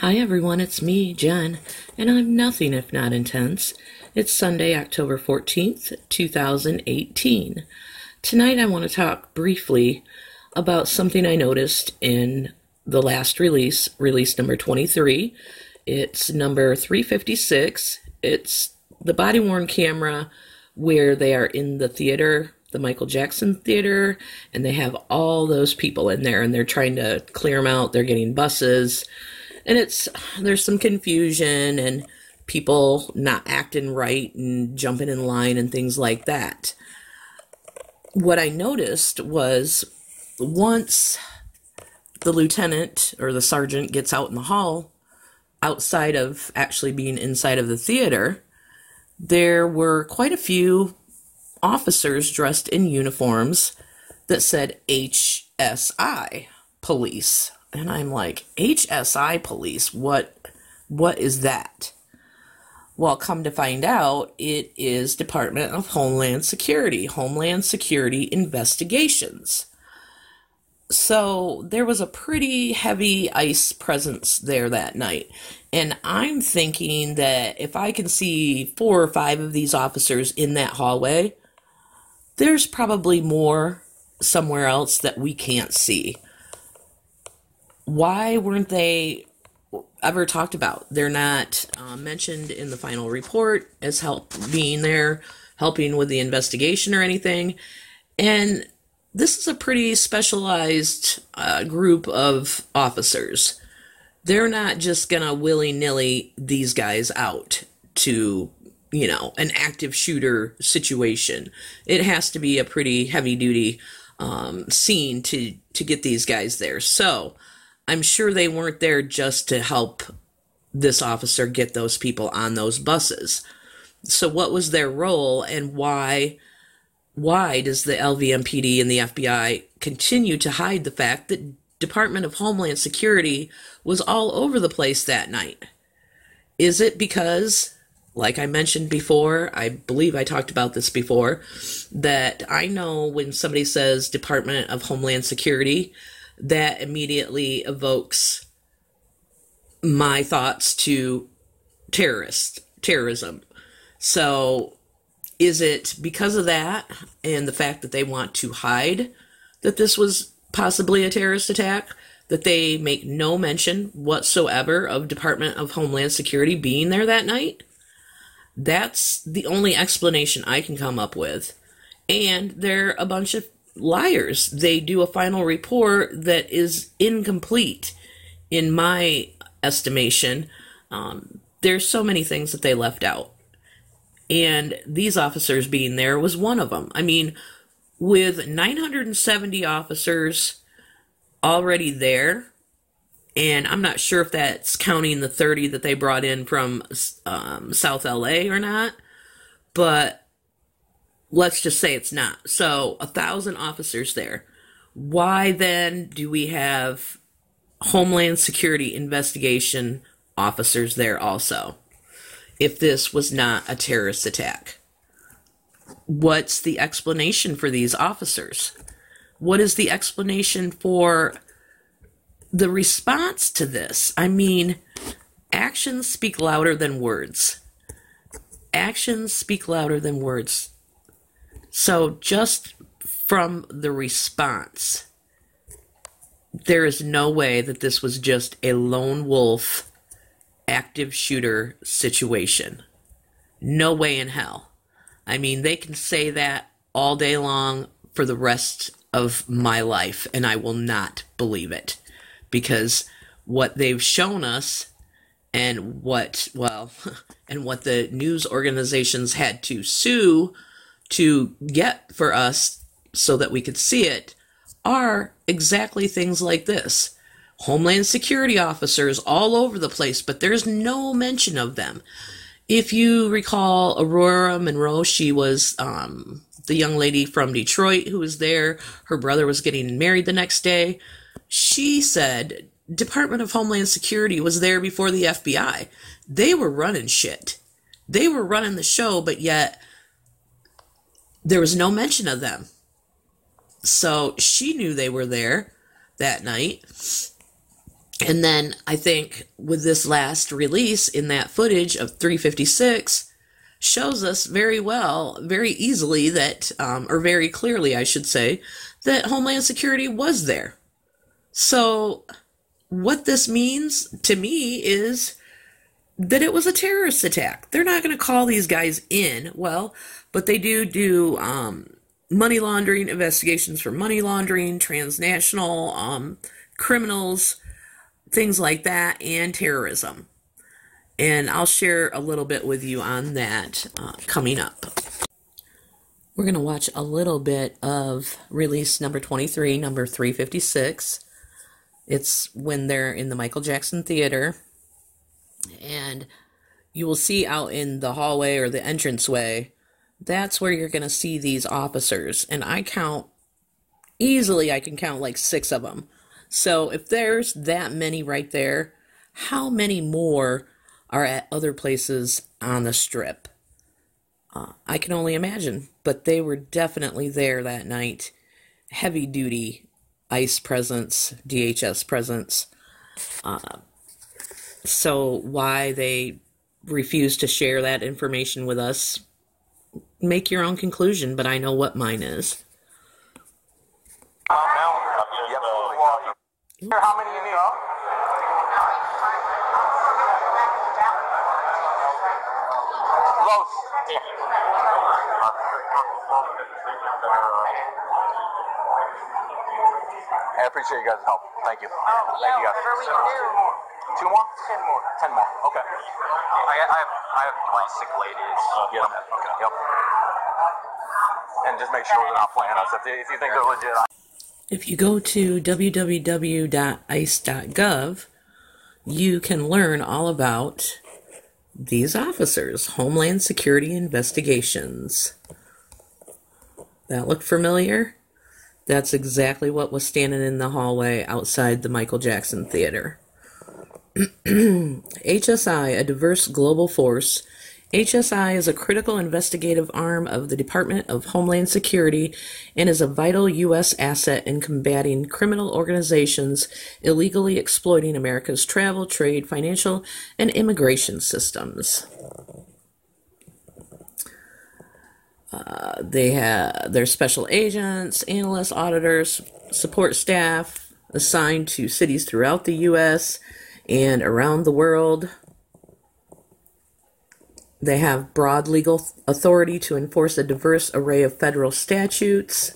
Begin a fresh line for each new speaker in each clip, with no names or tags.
Hi everyone, it's me, Jen, and I'm nothing if not intense. It's Sunday, October 14th, 2018. Tonight I want to talk briefly about something I noticed in the last release number 23. It's number 356. It's the body-worn camera where they are in the theater, the Michael Jackson theater, and they have all those people in there, and they're trying to clear them out. They're getting buses. And there's some confusion and people not acting right and jumping in line and things like that. What I noticed was once the lieutenant or the sergeant gets out in the hall, outside of actually being inside of the theater, there were quite a few officers dressed in uniforms that said HSI police. And I'm like, HSI police, what is that? Well, come to find out, it is Department of Homeland Security investigations. So there was a pretty heavy ICE presence there that night. And I'm thinking that if I can see 4 or 5 of these officers in that hallway, there's probably more somewhere else that we can't see. Why weren't they ever talked about? They're not mentioned in the final report as being there, helping with the investigation or anything. And this is a pretty specialized group of officers. They're not just going to willy-nilly these guys out to, an active shooter situation. It has to be a pretty heavy-duty scene to get these guys there. So I'm sure they weren't there just to help this officer get those people on those buses. So what was their role, and why does the LVMPD and the FBI continue to hide the fact that Department of Homeland Security was all over the place that night? Is it because, like I mentioned before, I believe I talked about this before, that I know when somebody says Department of Homeland Security, that immediately evokes my thoughts to terrorism. So is it because of that and the fact that they want to hide that this was possibly a terrorist attack, that they make no mention whatsoever of Department of Homeland Security being there that night? That's the only explanation I can come up with. And they're a bunch of liars. They do a final report that is incomplete, in my estimation. There's so many things that they left out. And these officers being there was one of them. I mean, with 970 officers already there, and I'm not sure if that's counting the 30 that they brought in from South LA or not, but let's just say it's not. So 1,000 officers there. Why then do we have Homeland Security investigation officers there also, if this was not a terrorist attack? What's the explanation for these officers? What is the explanation for the response to this? I mean, actions speak louder than words. Actions speak louder than words. So just from the response, there is no way that this was just a lone wolf active shooter situation. No way in hell. I mean, they can say that all day long for the rest of my life, and I will not believe it. Because what they've shown us and what the news organizations had to sue to get for us so that we could see it are exactly things like this. Homeland Security officers all over the place, but there's no mention of them. If you recall Aurora Monroe, she was the young lady from Detroit who was there. Her brother was getting married the next day. She said Department of Homeland Security was there before the FBI. They were running shit. They were running the show, but yet there was no mention of them. So she knew they were there that night. And then I think with this last release in that footage of 356 shows us very well, very easily that, or very clearly, I should say, that Homeland Security was there. So what this means to me is that it was a terrorist attack. They're not going to call these guys in, well, but they do money laundering, investigations for money laundering, transnational criminals, things like that, and terrorism. And I'll share a little bit with you on that coming up. We're going to watch a little bit of release number 23, number 356. It's when they're in the Michael Jackson Theater. And you will see out in the hallway or the entranceway, that's where you're going to see these officers. And I can count like 6 of them. So if there's that many right there, how many more are at other places on the strip? I can only imagine, but they were definitely there that night. Heavy duty ICE presence, DHS presence. So why they refuse to share that information with us, make your own conclusion, but I know what mine is.
How many you need? Los. I appreciate you guys' help. Thank you. Thank you guys. 2 more? 10 more. 10 more. Okay. I have my sick ladies. Get them. Okay. Yep. And just make sure they're not playing us. If you think they're legit.
If you go to www.ice.gov, you can learn all about these officers, Homeland Security Investigations. That look familiar? That's exactly what was standing in the hallway outside the Michael Jackson Theater. HSI, a diverse global force. HSI is a critical investigative arm of the Department of Homeland Security and is a vital U.S. asset in combating criminal organizations illegally exploiting America's travel, trade, financial, and immigration systems. They have their special agents, analysts, auditors, support staff assigned to cities throughout the U.S. and around the world. They have broad legal authority to enforce a diverse array of federal statutes.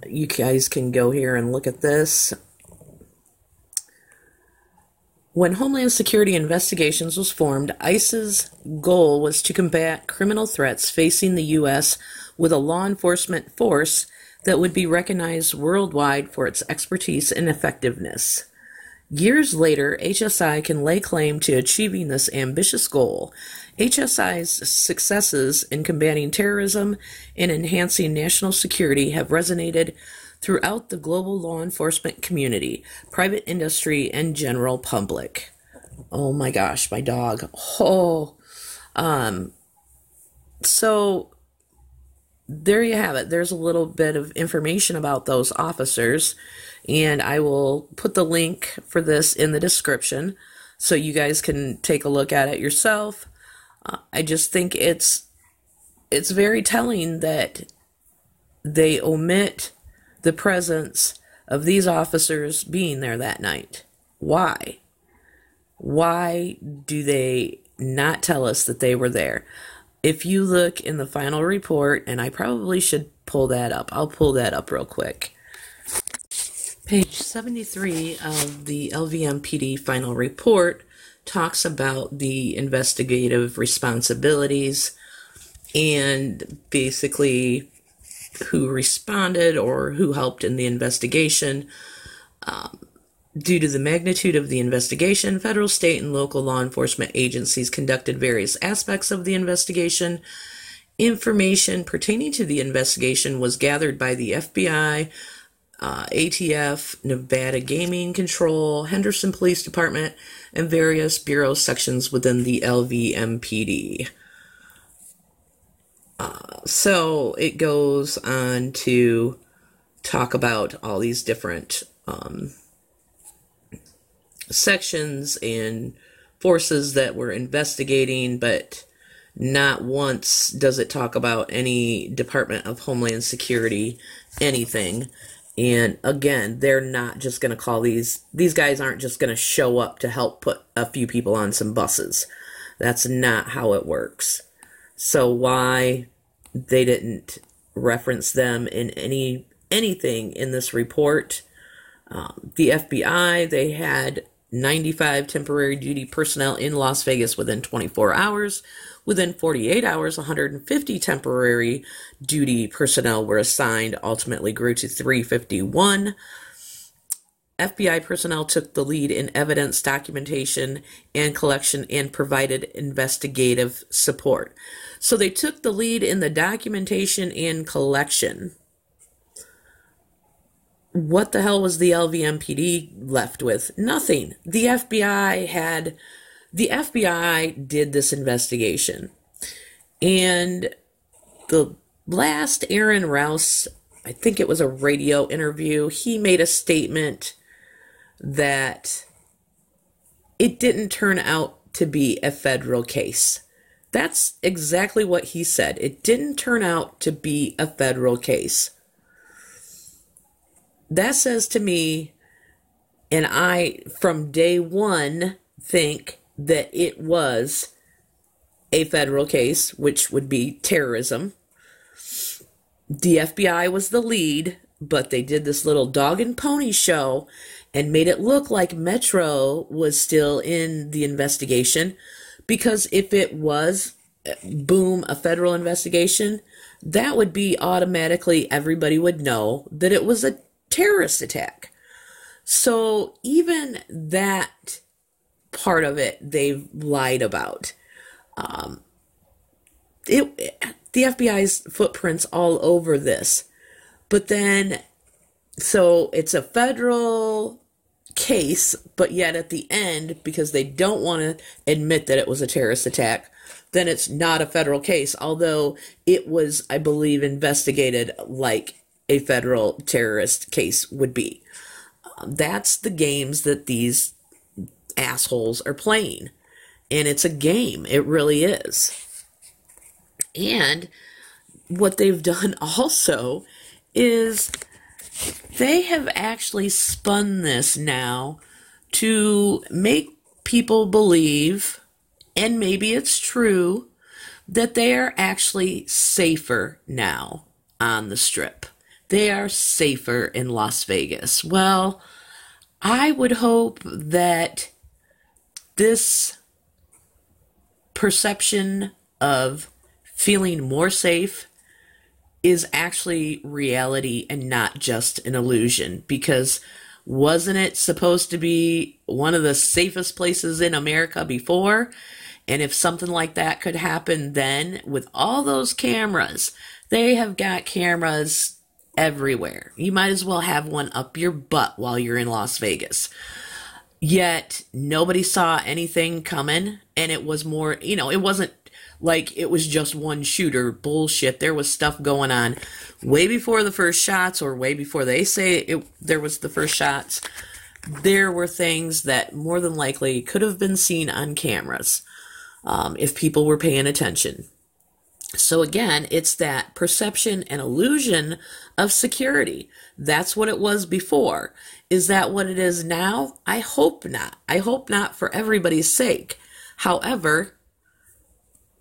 You guys can go here and look at this. When Homeland Security Investigations was formed, ICE's goal was to combat criminal threats facing the U.S. with a law enforcement force that would be recognized worldwide for its expertise and effectiveness. Years later, HSI can lay claim to achieving this ambitious goal. HSI's successes in combating terrorism and enhancing national security have resonated throughout the global law enforcement community, private industry, and general public. Oh my gosh, my dog. So there you have it. There's a little bit of information about those officers, and I will put the link for this in the description so you guys can take a look at it yourself. I just think it's very telling that they omit the presence of these officers being there that night. Why? Why do they not tell us that they were there? If you look in the final report, and I probably should pull that up. I'll pull that up real quick. Page 73 of the LVMPD final report talks about the investigative responsibilities and basically who responded or who helped in the investigation. Due to the magnitude of the investigation, federal, state, and local law enforcement agencies conducted various aspects of the investigation. Information pertaining to the investigation was gathered by the FBI, ATF, Nevada Gaming Control, Henderson Police Department, and various bureau sections within the LVMPD. So it goes on to talk about all these different sections and forces that were investigating, but not once does it talk about any Department of Homeland Security, anything. And again, they're not just going to call these guys aren't just going to show up to help put a few people on some buses. That's not how it works. So why they didn't reference them in anything in this report? The FBI, they had 95 temporary duty personnel in Las Vegas within 24 hours. Within 48 hours, 150 temporary duty personnel were assigned, ultimately grew to 351. FBI personnel took the lead in evidence documentation and collection and provided investigative support. So they took the lead in the documentation and collection. What the hell was the LVMPD left with? Nothing. The FBI did this investigation. And the last Aaron Rouse, I think it was a radio interview, he made a statement that it didn't turn out to be a federal case. That's exactly what he said. It didn't turn out to be a federal case. That says to me, and I, from day one, think that it was a federal case, which would be terrorism. The FBI was the lead, but they did this little dog and pony show and made it look like Metro was still in the investigation, because if it was, boom, a federal investigation, that would be automatically, everybody would know that it was a terrorist attack. So even that part of it, they've lied about. The FBI's footprints all over this. But then, so it's a federal case, but yet at the end, because they don't want to admit that it was a terrorist attack, then it's not a federal case, although it was, I believe, investigated like a federal terrorist case would be. That's the games that these assholes are playing. And it's a game. It really is. And what they've done also is they have actually spun this now to make people believe, and maybe it's true, that they are actually safer now on the Strip. They are safer in Las Vegas. Well, I would hope that this perception of feeling more safe is actually reality and not just an illusion, because wasn't it supposed to be one of the safest places in America before? And if something like that could happen then, with all those cameras, they have got cameras everywhere. You might as well have one up your butt while you're in Las Vegas. Yet nobody saw anything coming, and it was more, it wasn't like it was just one shooter bullshit. There was stuff going on way before the first shots, or way before they say there was the first shots. There were things that more than likely could have been seen on cameras if people were paying attention. So again, it's that perception and illusion of security. That's what it was before. Is that what it is now? I hope not. I hope not, for everybody's sake. However,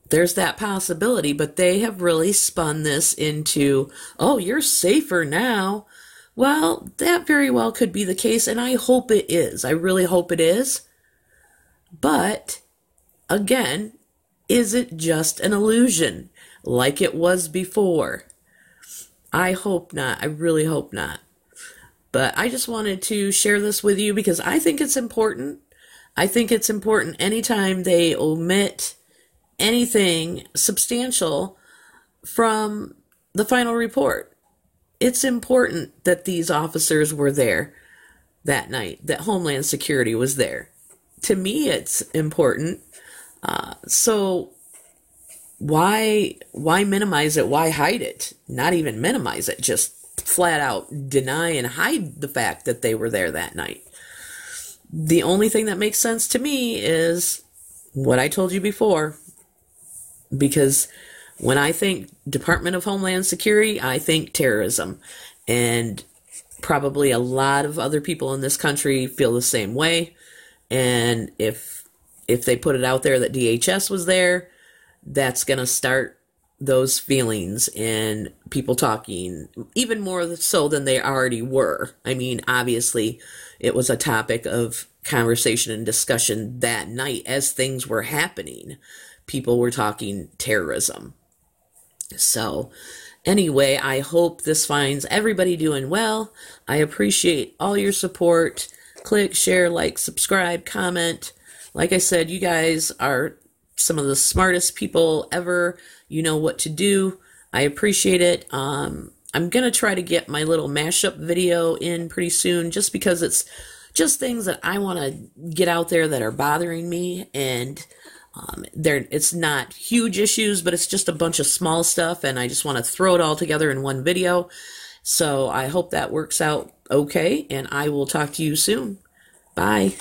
there's that possibility, but they have really spun this into, oh, you're safer now. Well, that very well could be the case, and I hope it is. I really hope it is. But, again, is it just an illusion like it was before? I hope not. I really hope not. But I just wanted to share this with you because I think it's important. I think it's important anytime they omit anything substantial from the final report. It's important that these officers were there that night, that Homeland Security was there. To me, it's important. So why minimize it? Why hide it? Not even minimize it. Just flat out deny and hide the fact that they were there that night. The only thing that makes sense to me is what I told you before, because when I think Department of Homeland Security, I think terrorism. And probably a lot of other people in this country feel the same way. And if they put it out there that DHS was there, that's going to start those feelings and people talking even more so than they already were. I mean, obviously, it was a topic of conversation and discussion that night as things were happening. People were talking terrorism. So, anyway, I hope this finds everybody doing well. I appreciate all your support. Click, share, like, subscribe, comment. Like I said, you guys are some of the smartest people ever. You know what to do. I appreciate it. I'm going to try to get my little mashup video in pretty soon, just because it's just things that I want to get out there that are bothering me. And it's not huge issues, but it's just a bunch of small stuff. And I just want to throw it all together in one video. So I hope that works out okay. And I will talk to you soon. Bye.